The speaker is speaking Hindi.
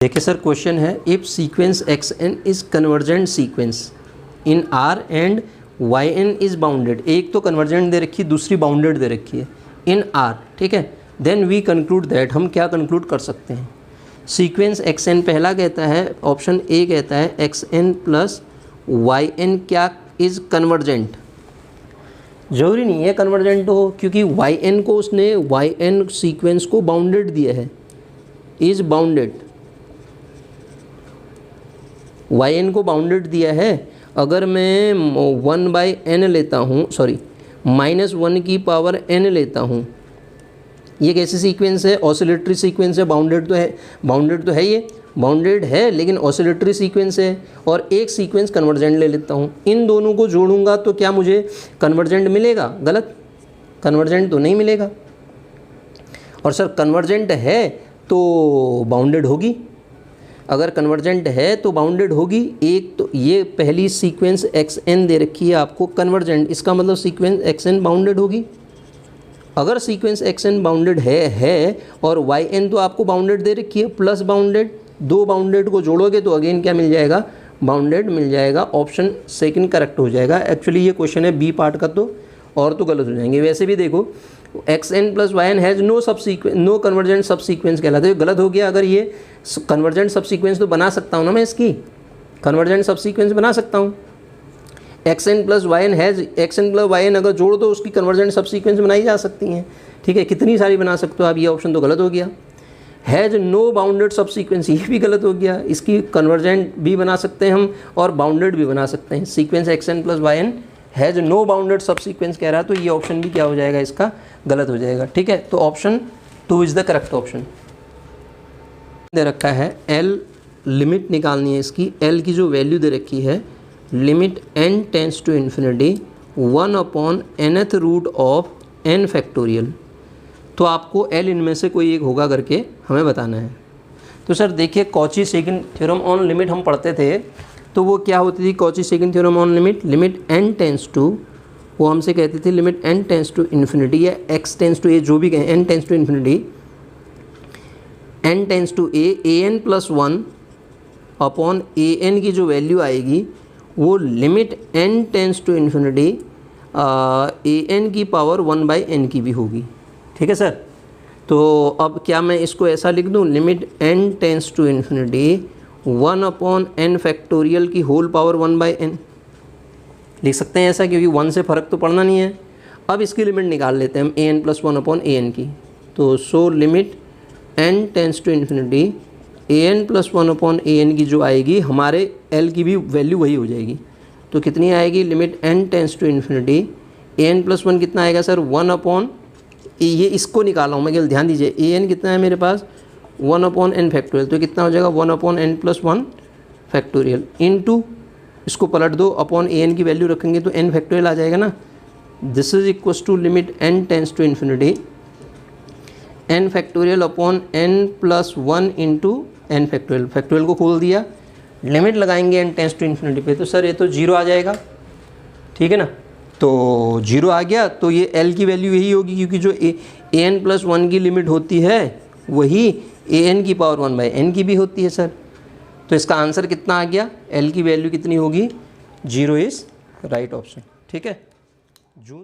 देखिए सर, क्वेश्चन है if sequence x n is convergent sequence in R and y n is bounded. एक तो कन्वर्जेंट दे रखी है, दूसरी बाउंडेड दे रखी है इन आर, ठीक है। देन वी कंक्लूड दैट, हम क्या कंक्लूड कर सकते हैं। सीक्वेंस एक्स एन पहला कहता है, ऑप्शन ए कहता है x n plus y n क्या इज कन्वर्जेंट। जरूरी नहीं है कन्वर्जेंट हो, क्योंकि वाई एन को उसने वाई एन सीक्वेंस को बाउंडेड दिया है, इज बाउंडेड, वाई एन को बाउंडेड दिया है। अगर मैं 1/n लेता हूँ, सॉरी -1 की पावर n लेता हूँ, ये कैसी सीक्वेंस है? ऑसिलेटरी सीक्वेंस है। बाउंडेड तो है ये, बाउंडेड है लेकिन ऑसिलेटरी सीक्वेंस है। और एक सीक्वेंस कन्वर्जेंट ले लेता हूँ, इन दोनों को जोड़ूंगा तो क्या मुझे कन्वर्जेंट मिलेगा? गलत, कन्वर्जेंट तो नहीं मिलेगा। और सर कन्वर्जेंट है तो बाउंडेड होगी, अगर कन्वर्जेंट है तो बाउंडेड होगी। एक तो ये पहली सीक्वेंस एक्स एन दे रखी है आपको कन्वर्जेंट, इसका मतलब सीक्वेंस एक्स एन बाउंडेड होगी। अगर सीक्वेंस एक्स एन बाउंडेड है और वाई एन तो आपको बाउंडेड दे रखी है प्लस बाउंडेड, दो बाउंडेड को जोड़ोगे तो अगेन क्या मिल जाएगा? बाउंडेड मिल जाएगा। ऑप्शन सेकंड करेक्ट हो जाएगा। एक्चुअली ये क्वेश्चन है बी पार्ट का, तो और तो गलत हो जाएंगे। वैसे भी देखो x n plus y n has no convergent subsequence कहलाता है, गलत हो गया। अगर ये कन्वर्जेंट सब सीक्वेंस तो बना सकता हूँ ना मैं, इसकी कन्वर्जेंट सब सीक्वेंस बना सकता हूँ। X n plus y n has, x n plus y n अगर जोड़ दो उसकी कन्वर्जेंट सब सीक्वेंस बनाई जा सकती हैं, ठीक है। कितनी सारी बना सकते हो आप, ये ऑप्शन तो गलत हो गया। हैज़ नो बाउंडेड सब सीक्वेंस, ये भी गलत हो गया। इसकी कन्वर्जेंट भी बना सकते हैं हम और बाउंडेड भी बना सकते हैं। Sequence x n plus y n has no bounded subsequence कह रहा है, तो ये ऑप्शन भी क्या हो जाएगा? इसका गलत हो जाएगा, ठीक है। तो option 2 is the correct option. दे रखा है एल, लिमिट निकालनी है इसकी। एल की जो वैल्यू दे रखी है, limit n tends to infinity 1/nth root of n factorial. तो आपको एल इनमें से कोई एक होगा करके हमें बताना है। तो सर देखिए, Cauchy second theorem on limit हम पढ़ते थे, तो वो क्या होती थी? Cauchy second theorem on limit, limit n tends to, वो हमसे कहती थी limit n tends to infinity या x टेंस टू a, जो भी कहें, n tends to infinity, n tends to a an plus 1 upon an की जो वैल्यू आएगी वो limit n tends to infinity an की पावर 1/n की भी होगी, ठीक है सर। तो अब क्या मैं इसको ऐसा लिख दूँ, limit n tends to infinity 1/n factorial की होल पावर 1/n लिख सकते हैं ऐसा, क्योंकि 1 से फ़र्क तो पड़ना नहीं है। अब इसकी लिमिट निकाल लेते हैं हम an प्लस 1/an की। तो so limit n tends to infinity an plus 1/an की जो आएगी, हमारे l की भी वैल्यू वही हो जाएगी। तो कितनी आएगी? Limit n tends to infinity an plus 1 कितना आएगा सर? 1/, ये इसको निकाला हूँ मैं, केवल ध्यान दीजिए। an कितना है मेरे पास? 1/n फैक्टोरियल, तो कितना हो जाएगा? 1/n प्लस 1 फैक्टोरियल इनटू, इसको पलट दो, अपॉन an की वैल्यू रखेंगे तो n फैक्टोरियल आ जाएगा ना। This is equals to limit n tends to infinity n factorial upon n plus 1 into n factorial. Factorial को खोल दिया, लिमिट लगाएंगे n टेंस टू इन्फिनिटी पे, तो सर ये तो 0 आ जाएगा, ठीक है ना। तो 0 आ गया, तो ये l की वैल्यू यही होगी, क्योंकि जो an प्लस 1 की लिमिट होती है वही an की पावर 1/n की भी होती है सर। तो इसका आंसर कितना आ गया? l की वैल्यू कितनी होगी? 0 इज़ राइट ऑप्शन, ठीक है। जून